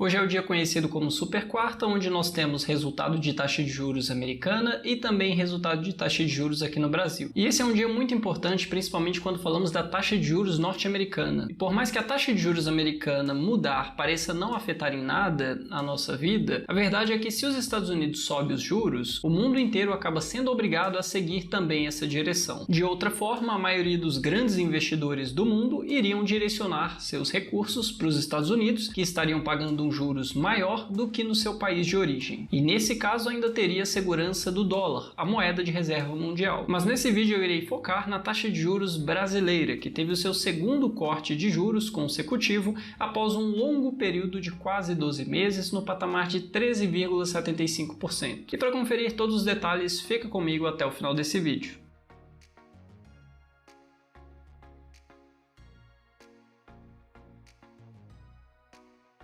Hoje é o dia conhecido como Super Quarta, onde nós temos resultado de taxa de juros americana e também resultado de taxa de juros aqui no Brasil. E esse é um dia muito importante, principalmente quando falamos da taxa de juros norte-americana. E por mais que a taxa de juros americana mudar pareça não afetar em nada a nossa vida, a verdade é que se os Estados Unidos sobem os juros, o mundo inteiro acaba sendo obrigado a seguir também essa direção. De outra forma, a maioria dos grandes investidores do mundo iriam direcionar seus recursos para os Estados Unidos, que estariam pagando um juros maior do que no seu país de origem. E nesse caso ainda teria a segurança do dólar, a moeda de reserva mundial. Mas nesse vídeo eu irei focar na taxa de juros brasileira, que teve o seu segundo corte de juros consecutivo após um longo período de quase 12 meses no patamar de 13,75%. E para conferir todos os detalhes, fica comigo até o final desse vídeo.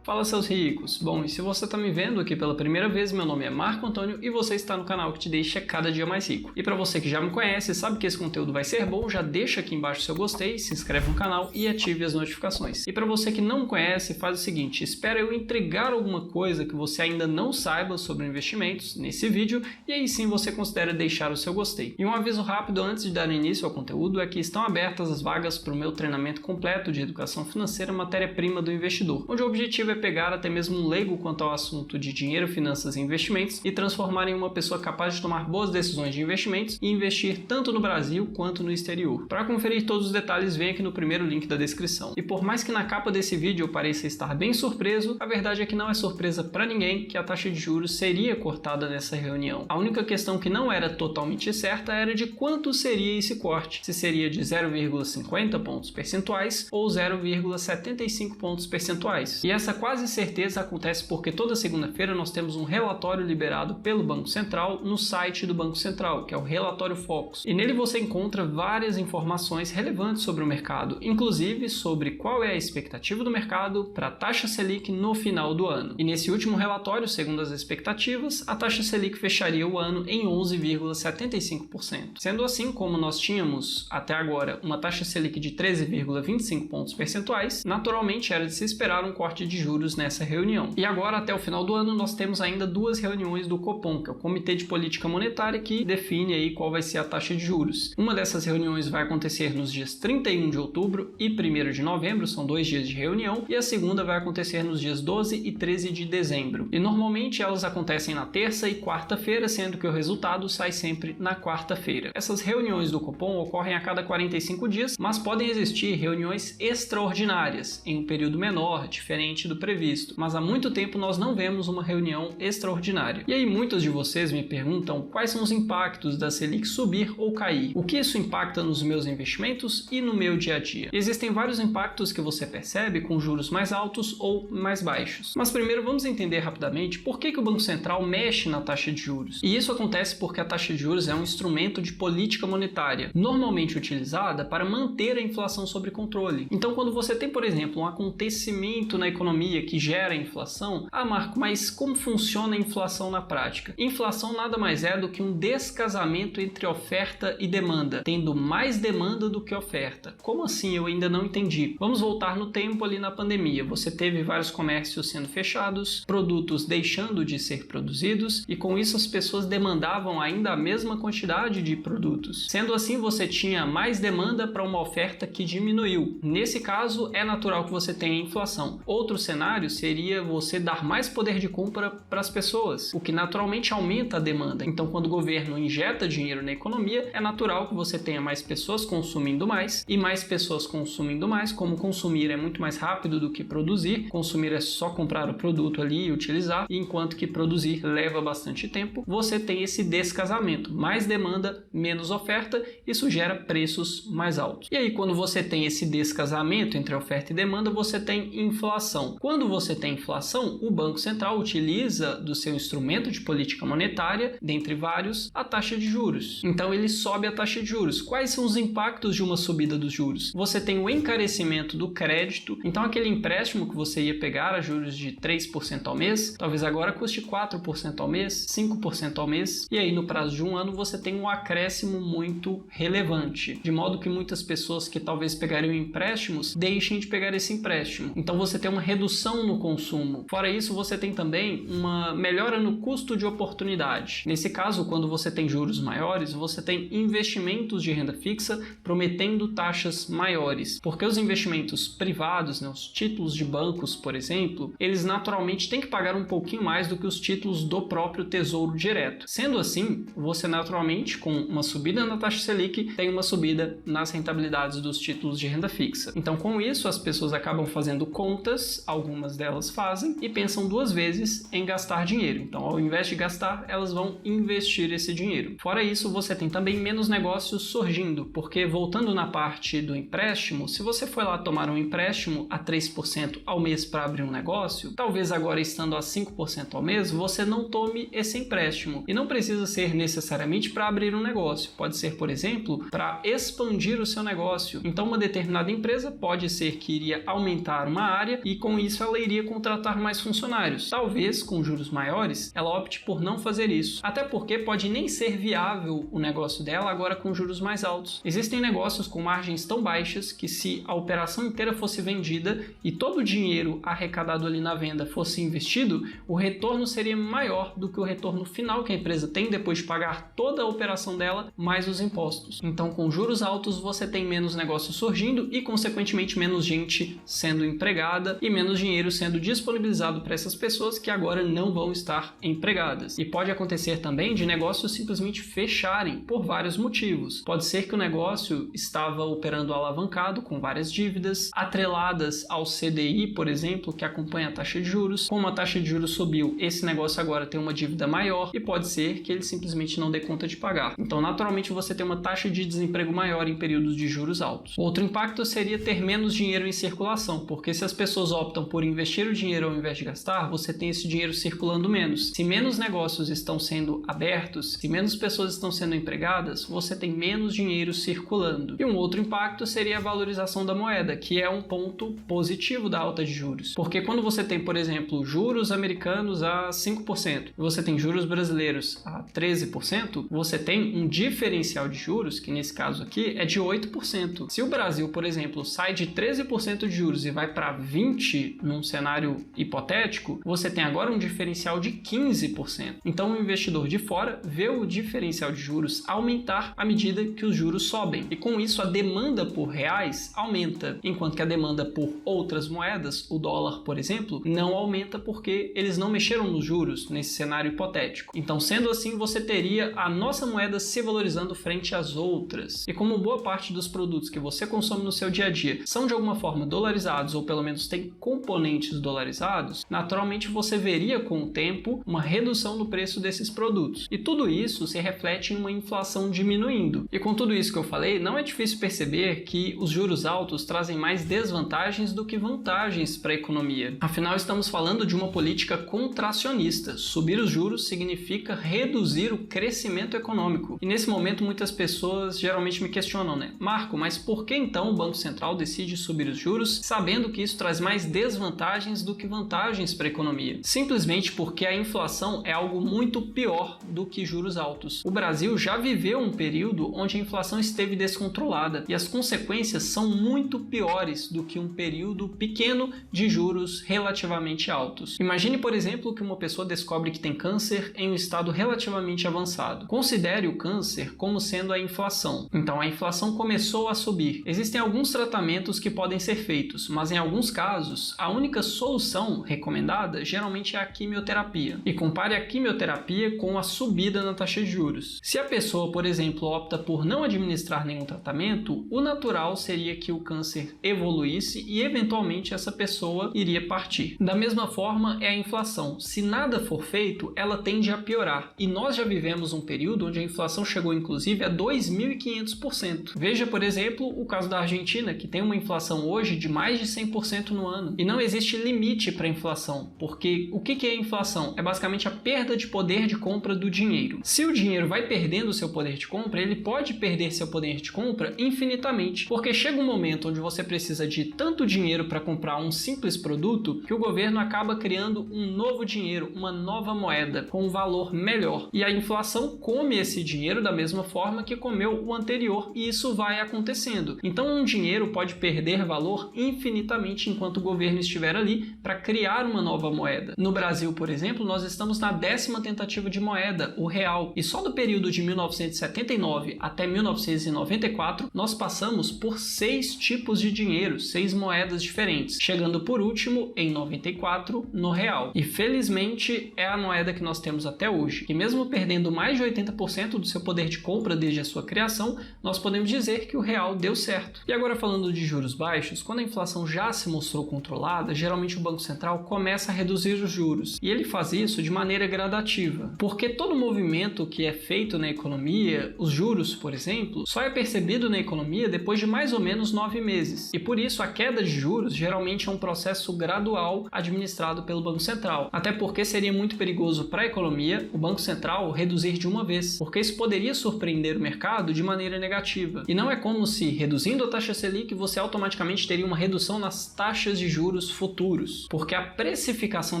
Fala, seus ricos! Bom, e se você está me vendo aqui pela primeira vez, meu nome é Marco Antônio e você está no canal que te deixa cada dia mais rico. E para você que já me conhece, sabe que esse conteúdo vai ser bom, já deixa aqui embaixo seu gostei, se inscreve no canal e ative as notificações. E para você que não me conhece, faz o seguinte, espera eu entregar alguma coisa que você ainda não saiba sobre investimentos nesse vídeo e aí sim você considera deixar o seu gostei. E um aviso rápido antes de dar início ao conteúdo é que estão abertas as vagas para o meu treinamento completo de educação financeira matéria-prima do investidor, onde o objetivo é pegar até mesmo um leigo quanto ao assunto de dinheiro, finanças e investimentos e transformar em uma pessoa capaz de tomar boas decisões de investimentos e investir tanto no Brasil quanto no exterior. Para conferir todos os detalhes, vem aqui no primeiro link da descrição. E por mais que na capa desse vídeo eu pareça estar bem surpreso, a verdade é que não é surpresa para ninguém que a taxa de juros seria cortada nessa reunião. A única questão que não era totalmente certa era de quanto seria esse corte, se seria de 0,50 pontos percentuais ou 0,75 pontos percentuais. E essa quase certeza acontece porque toda segunda-feira nós temos um relatório liberado pelo Banco Central no site do Banco Central, que é o Relatório Focus. E nele você encontra várias informações relevantes sobre o mercado, inclusive sobre qual é a expectativa do mercado para a taxa Selic no final do ano. E nesse último relatório, segundo as expectativas, a taxa Selic fecharia o ano em 11,75%. Sendo assim, como nós tínhamos até agora uma taxa Selic de 13,25 pontos percentuais, naturalmente era de se esperar um corte de juros nessa reunião. E agora, até o final do ano, nós temos ainda duas reuniões do Copom, que é o Comitê de Política Monetária, que define aí qual vai ser a taxa de juros. Uma dessas reuniões vai acontecer nos dias 31 de outubro e 1º de novembro, são 2 dias de reunião, e a segunda vai acontecer nos dias 12 e 13 de dezembro. E normalmente elas acontecem na terça e quarta-feira, sendo que o resultado sai sempre na quarta-feira. Essas reuniões do Copom ocorrem a cada 45 dias, mas podem existir reuniões extraordinárias, em um período menor, diferente do previsto, mas há muito tempo nós não vemos uma reunião extraordinária. E aí muitos de vocês me perguntam quais são os impactos da Selic subir ou cair, o que isso impacta nos meus investimentos e no meu dia a dia. E existem vários impactos que você percebe com juros mais altos ou mais baixos. Mas primeiro vamos entender rapidamente por que o Banco Central mexe na taxa de juros. E isso acontece porque a taxa de juros é um instrumento de política monetária, normalmente utilizada para manter a inflação sob controle. Então quando você tem, por exemplo, um acontecimento na economia que gera inflação, Marco, mas como funciona a inflação na prática? Inflação nada mais é do que um descasamento entre oferta e demanda, tendo mais demanda do que oferta. Como assim? Eu ainda não entendi. Vamos voltar no tempo ali na pandemia. Você teve vários comércios sendo fechados, produtos deixando de ser produzidos e com isso as pessoas demandavam ainda a mesma quantidade de produtos. Sendo assim, você tinha mais demanda para uma oferta que diminuiu. Nesse caso, é natural que você tenha inflação. Outro cenário seria você dar mais poder de compra para as pessoas, o que naturalmente aumenta a demanda. Então, quando o governo injeta dinheiro na economia, é natural que você tenha mais pessoas consumindo mais, e mais pessoas consumindo mais, como consumir é muito mais rápido do que produzir, consumir é só comprar o produto ali e utilizar, e enquanto que produzir leva bastante tempo, você tem esse descasamento, mais demanda, menos oferta, isso gera preços mais altos. E aí, quando você tem esse descasamento entre oferta e demanda, você tem inflação. Quando você tem inflação, o Banco Central utiliza do seu instrumento de política monetária, dentre vários, a taxa de juros. Então ele sobe a taxa de juros. Quais são os impactos de uma subida dos juros? Você tem o encarecimento do crédito, então aquele empréstimo que você ia pegar a juros de 3% ao mês, talvez agora custe 4% ao mês, 5% ao mês, e aí no prazo de um ano você tem um acréscimo muito relevante, de modo que muitas pessoas que talvez pegariam empréstimos deixem de pegar esse empréstimo. Então você tem uma redução redução no consumo. Fora isso, você tem também uma melhora no custo de oportunidade. Nesse caso, quando você tem juros maiores, você tem investimentos de renda fixa prometendo taxas maiores, porque os investimentos privados, os títulos de bancos, por exemplo, eles naturalmente têm que pagar um pouquinho mais do que os títulos do próprio Tesouro Direto. Sendo assim, você naturalmente, com uma subida na taxa Selic, tem uma subida nas rentabilidades dos títulos de renda fixa. Então, com isso, as pessoas acabam fazendo contas, algumas delas fazem, e pensam duas vezes em gastar dinheiro. Então, ao invés de gastar, elas vão investir esse dinheiro. Fora isso, você tem também menos negócios surgindo, porque voltando na parte do empréstimo, se você foi lá tomar um empréstimo a 3% ao mês para abrir um negócio, talvez agora estando a 5% ao mês, você não tome esse empréstimo. E não precisa ser necessariamente para abrir um negócio. Pode ser, por exemplo, para expandir o seu negócio. Então, uma determinada empresa pode ser que iria aumentar uma área e com isso ela iria contratar mais funcionários. Talvez, com juros maiores, ela opte por não fazer isso. Até porque pode nem ser viável o negócio dela agora com juros mais altos. Existem negócios com margens tão baixas que se a operação inteira fosse vendida e todo o dinheiro arrecadado ali na venda fosse investido, o retorno seria maior do que o retorno final que a empresa tem depois de pagar toda a operação dela mais os impostos. Então, com juros altos, você tem menos negócios surgindo e, consequentemente, menos gente sendo empregada e menos dinheiro sendo disponibilizado para essas pessoas que agora não vão estar empregadas. E pode acontecer também de negócios simplesmente fecharem por vários motivos. Pode ser que o negócio estava operando alavancado com várias dívidas atreladas ao CDI, por exemplo, que acompanha a taxa de juros. Como a taxa de juros subiu, esse negócio agora tem uma dívida maior e pode ser que ele simplesmente não dê conta de pagar. Então, naturalmente, você tem uma taxa de desemprego maior em períodos de juros altos. Outro impacto seria ter menos dinheiro em circulação, porque se as pessoas optam por investir o dinheiro ao invés de gastar, você tem esse dinheiro circulando menos. Se menos negócios estão sendo abertos, se menos pessoas estão sendo empregadas, você tem menos dinheiro circulando. E um outro impacto seria a valorização da moeda, que é um ponto positivo da alta de juros. Porque quando você tem, por exemplo, juros americanos a 5% e você tem juros brasileiros a 13%, você tem um diferencial de juros, que nesse caso aqui é de 8%. Se o Brasil, por exemplo, sai de 13% de juros e vai para 20% num cenário hipotético, você tem agora um diferencial de 15%. Então, o investidor de fora vê o diferencial de juros aumentar à medida que os juros sobem. E com isso, a demanda por reais aumenta, enquanto que a demanda por outras moedas, o dólar, por exemplo, não aumenta porque eles não mexeram nos juros nesse cenário hipotético. Então, sendo assim, você teria a nossa moeda se valorizando frente às outras. E como boa parte dos produtos que você consome no seu dia a dia são de alguma forma dolarizados ou pelo menos têm componentes dolarizados, naturalmente você veria com o tempo uma redução no preço desses produtos. E tudo isso se reflete em uma inflação diminuindo. E com tudo isso que eu falei, não é difícil perceber que os juros altos trazem mais desvantagens do que vantagens para a economia. Afinal, estamos falando de uma política contracionista. Subir os juros significa reduzir o crescimento econômico. E nesse momento, muitas pessoas geralmente me questionam, Marco, mas por que então o Banco Central decide subir os juros, sabendo que isso traz mais desvantagens do que vantagens para a economia? Simplesmente porque a inflação é algo muito pior do que juros altos. O Brasil já viveu um período onde a inflação esteve descontrolada e as consequências são muito piores do que um período pequeno de juros relativamente altos. Imagine, por exemplo, que uma pessoa descobre que tem câncer em um estado relativamente avançado. Considere o câncer como sendo a inflação. Então, a inflação começou a subir. Existem alguns tratamentos que podem ser feitos, mas em alguns casos, a única solução recomendada geralmente é a quimioterapia. E compare a quimioterapia com a subida na taxa de juros. Se a pessoa, por exemplo, opta por não administrar nenhum tratamento, o natural seria que o câncer evoluísse e, eventualmente, essa pessoa iria partir. Da mesma forma, é a inflação. Se nada for feito, ela tende a piorar. E nós já vivemos um período onde a inflação chegou, inclusive, a 2.500%. Veja, por exemplo, o caso da Argentina, que tem uma inflação hoje de mais de 100% no ano. E não existe limite para a inflação, porque o que é a inflação? É basicamente a perda de poder de compra do dinheiro. Se o dinheiro vai perdendo seu poder de compra, ele pode perder seu poder de compra infinitamente, porque chega um momento onde você precisa de tanto dinheiro para comprar um simples produto que o governo acaba criando um novo dinheiro, uma nova moeda com um valor melhor. E a inflação come esse dinheiro da mesma forma que comeu o anterior, e isso vai acontecendo. Então, um dinheiro pode perder valor infinitamente enquanto o governo estiver ali para criar uma nova moeda. No Brasil, por exemplo, nós estamos na 10ª tentativa de moeda, o real, e só do período de 1979 até 1994 nós passamos por 6 tipos de dinheiro, 6 moedas diferentes, chegando por último em 94 no real. E felizmente é a moeda que nós temos até hoje, e mesmo perdendo mais de 80% do seu poder de compra desde a sua criação, nós podemos dizer que o real deu certo. E agora falando de juros baixos, quando a inflação já se mostrou controlada, geralmente o Banco Central começa a reduzir os juros, e ele faz isso de maneira gradativa, porque todo movimento que é feito na economia, os juros, por exemplo, só é percebido na economia depois de mais ou menos 9 meses, e por isso a queda de juros geralmente é um processo gradual administrado pelo Banco Central, até porque seria muito perigoso para a economia o Banco Central reduzir de uma vez, porque isso poderia surpreender o mercado de maneira negativa. E não é como se, reduzindo a taxa Selic, você automaticamente teria uma redução nas taxas de juros futuros, porque a precificação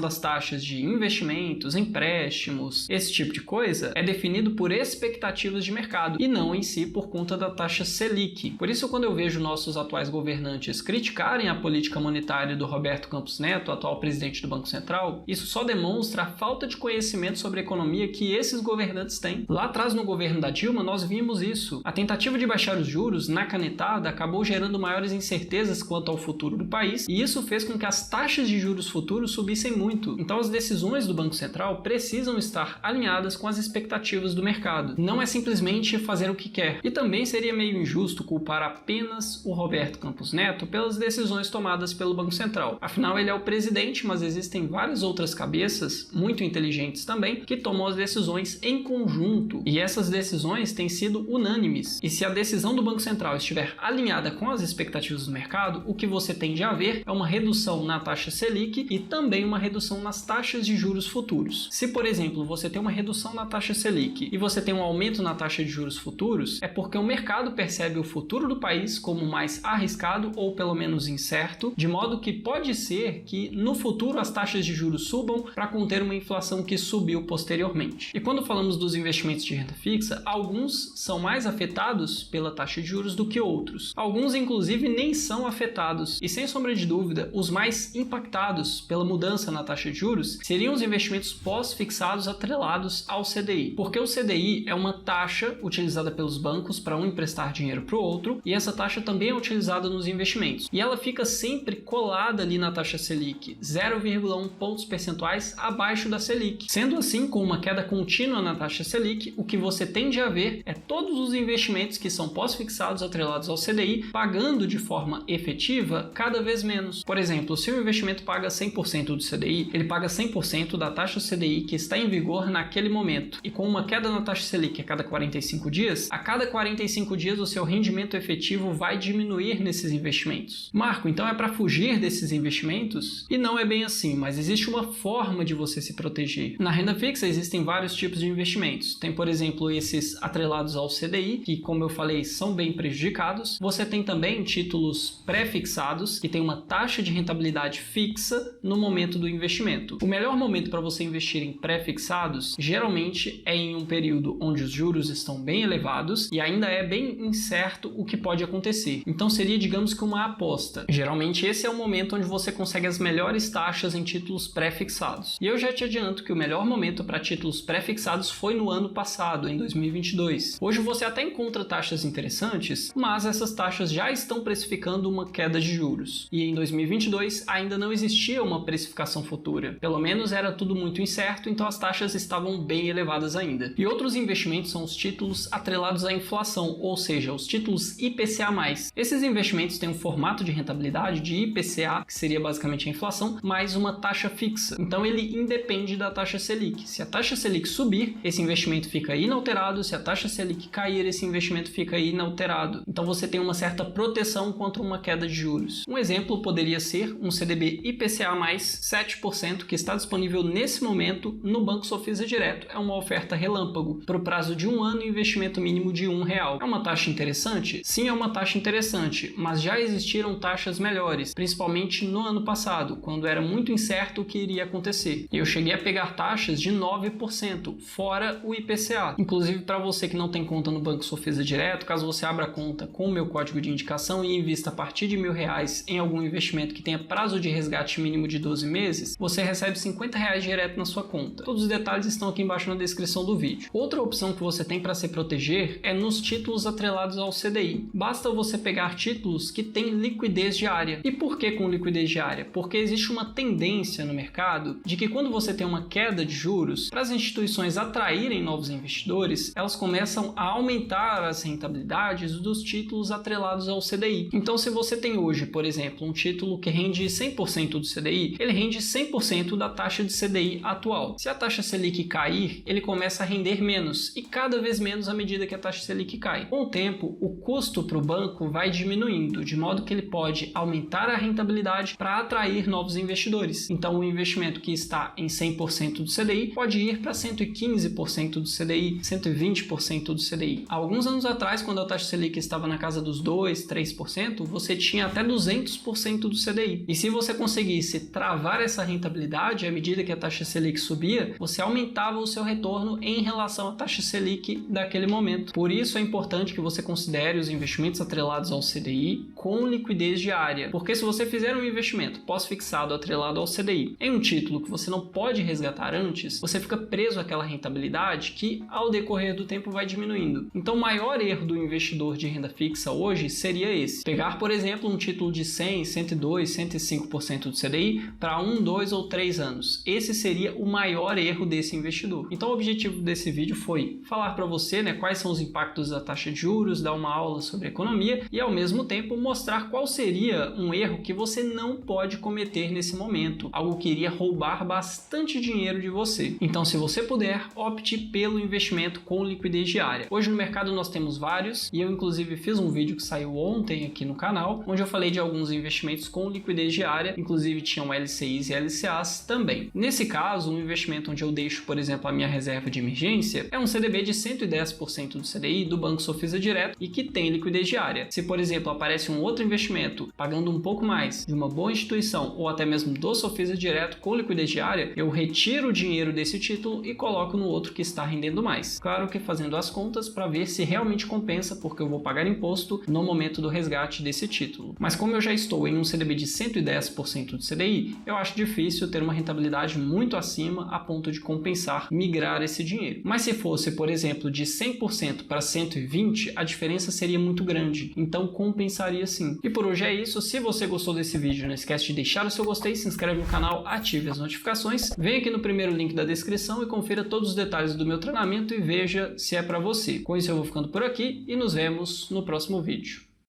das taxas de investimentos, empréstimos, esse tipo de coisa, é definido por expectativas de mercado e não em si por conta da taxa Selic. Por isso, quando eu vejo nossos atuais governantes criticarem a política monetária do Roberto Campos Neto, atual presidente do Banco Central, isso só demonstra a falta de conhecimento sobre a economia que esses governantes têm. Lá atrás, no governo da Dilma, nós vimos isso. A tentativa de baixar os juros na canetada acabou gerando maiores incertezas quanto ao futuro do país, e isso fez com que as taxas de juros futuros subissem muito. Então, as decisões do Banco Central precisam estar alinhadas com as expectativas do mercado. Não é simplesmente fazer o que quer. E também seria meio injusto culpar apenas o Roberto Campos Neto pelas decisões tomadas pelo Banco Central. Afinal, ele é o presidente, mas existem várias outras cabeças, muito inteligentes também, que tomam as decisões em conjunto. E essas decisões têm sido unânimes. E se a decisão do Banco Central estiver alinhada com as expectativas do mercado, o que você tende a ver é uma redução na taxa Selic e também uma redução nas taxas de juros futuros. Se, por exemplo, você tem uma redução na taxa Selic e você tem um aumento na taxa de juros futuros, é porque o mercado percebe o futuro do país como mais arriscado ou pelo menos incerto, de modo que pode ser que no futuro as taxas de juros subam para conter uma inflação que subiu posteriormente. E quando falamos dos investimentos de renda fixa, alguns são mais afetados pela taxa de juros do que outros. Alguns, inclusive, nem são afetados. E sem sombra de dúvida, os mais impactados pela mudança na taxa de juros seriam os investimentos pós-fixados atrelados ao CDI. Porque o CDI é uma taxa utilizada pelos bancos para um emprestar dinheiro para o outro, e essa taxa também é utilizada nos investimentos. E ela fica sempre colada ali na taxa Selic, 0,1 pontos percentuais abaixo da Selic. Sendo assim, com uma queda contínua na taxa Selic, o que você tende a ver é todos os investimentos que são pós-fixados atrelados ao CDI pagando de forma efetiva cada vez menos. Por exemplo, se o investimento paga 100% do CDI, ele paga 100% da taxa CDI que está em vigor naquele momento. E com uma queda na taxa Selic a cada 45 dias, a cada 45 dias o seu rendimento efetivo vai diminuir nesses investimentos. Marco, então é para fugir desses investimentos? E não é bem assim, mas existe uma forma de você se proteger. Na renda fixa existem vários tipos de investimentos. Tem, por exemplo, esses atrelados ao CDI, que, como eu falei, são bem prejudicados. Você tem também títulos pré-fixados, que tem uma taxa de rentabilidade fixa no momento do investimento. O melhor momento para você investir em pré-fixados, geralmente, é em um período onde os juros estão bem elevados e ainda é bem incerto o que pode acontecer. Então seria, digamos que, uma aposta. Geralmente esse é o momento onde você consegue as melhores taxas em títulos pré-fixados. E eu já te adianto que o melhor momento para títulos pré-fixados foi no ano passado, em 2022. Hoje você até encontra taxas interessantes, mas essas taxas já estão precificando uma queda de juros. E em 2022 ainda não existia uma precificação futura. Pelo menos era tudo muito incerto, então as taxas estavam bem elevadas ainda. E outros investimentos são os títulos atrelados à inflação, ou seja, os títulos IPCA+. Esses investimentos têm um formato de rentabilidade de IPCA, que seria basicamente a inflação, mais uma taxa fixa. Então ele independe da taxa Selic. Se a taxa Selic subir, esse investimento fica inalterado. Se a taxa Selic cair, esse investimento fica inalterado. Então você tem uma certa proteção contra uma queda de juros. Um exemplo poderia ser um CDB IPCA mais 7% que está disponível nesse momento no Banco Sofisa Direto. É uma oferta relâmpago para o prazo de 1 ano e investimento mínimo de R$1. É uma taxa interessante? Sim, é uma taxa interessante, mas já existiram taxas melhores, principalmente no ano passado, quando era muito incerto o que iria acontecer. E eu cheguei a pegar taxas de 9%, fora o IPCA. Inclusive, para você que não tem conta no Banco Sofisa Direto, caso você abra conta com o meu código de indicação e invista a partir de R$1.000 em algum investimento que tenha prazo de resgate mínimo de 12 meses, você recebe R$50 direto na sua conta. Todos os detalhes estão aqui embaixo na descrição do vídeo. Outra opção que você tem para se proteger é nos títulos atrelados ao CDI. Basta você pegar títulos que têm liquidez diária. E por que com liquidez diária? Porque existe uma tendência no mercado de que quando você tem uma queda de juros, para as instituições atraírem novos investidores, elas começam a aumentar as rentabilidades dos títulos atrelados ao CDI. Então, se você tem hoje, por exemplo, um título que rende 100% do CDI, ele rende 100% da taxa de CDI atual. Se a taxa Selic cair, ele começa a render menos, e cada vez menos à medida que a taxa Selic cai. Com o tempo, o custo para o banco vai diminuindo, de modo que ele pode aumentar a rentabilidade para atrair novos investidores. Então, o investimento que está em 100% do CDI pode ir para 115% do CDI, 120% do CDI. Há alguns anos atrás, quando a taxa Selic estava na casa dos 2%, 3%, você tinha até 200% do CDI. E se você conseguisse travar essa rentabilidade à medida que a taxa Selic subia, você aumentava o seu retorno em relação à taxa Selic daquele momento. Por isso é importante que você considere os investimentos atrelados ao CDI com liquidez diária. Porque se você fizer um investimento pós-fixado atrelado ao CDI em um título que você não pode resgatar antes, você fica preso àquela rentabilidade que ao decorrer do tempo vai diminuindo. Então o maior erro do investidor de renda fixa hoje seria esse: pegar, por exemplo, um título de 100, 102, 105% do CDI para 1, 2 ou 3 anos. Esse seria o maior erro desse investidor. Então o objetivo desse vídeo foi falar para você, quais são os impactos da taxa de juros, dar uma aula sobre economia e ao mesmo tempo mostrar qual seria um erro que você não pode cometer nesse momento, algo que iria roubar bastante dinheiro de você. Então, se você puder, opte pelo investimento com liquidez diária. Hoje no mercado nós temos vários e eu inclusive fiz um vídeo que saiu ontem aqui no canal, onde eu falei de alguns investimentos com liquidez diária, inclusive tinham LCIs e LCAs também. Nesse caso, um investimento onde eu deixo, por exemplo, a minha reserva de emergência é um CDB de 110% do CDI do Banco Sofisa Direto e que tem liquidez diária. Se, por exemplo, aparece um outro investimento pagando um pouco mais de uma boa instituição ou até mesmo do Sofisa Direto com liquidez diária, eu retiro o dinheiro desse título e coloco no outro que está rendendo mais. Claro que fazendo as contas para ver se realmente compensa, porque eu vou pagar imposto no momento do resgate desse título. Mas como eu já estou em um CDB de 110% do CDI, eu acho difícil ter uma rentabilidade muito acima a ponto de compensar migrar esse dinheiro. Mas se fosse, por exemplo, de 100% para 120%, a diferença seria muito grande, então compensaria sim. E por hoje é isso. Se você gostou desse vídeo, não esquece de deixar o seu gostei, se inscreve no canal, ative as notificações, vem aqui no primeiro link da descrição e confira todos os detalhes do meu treinamento e veja se é para você. Com isso eu vou ficando por aqui e nos vemos no próximo vídeo.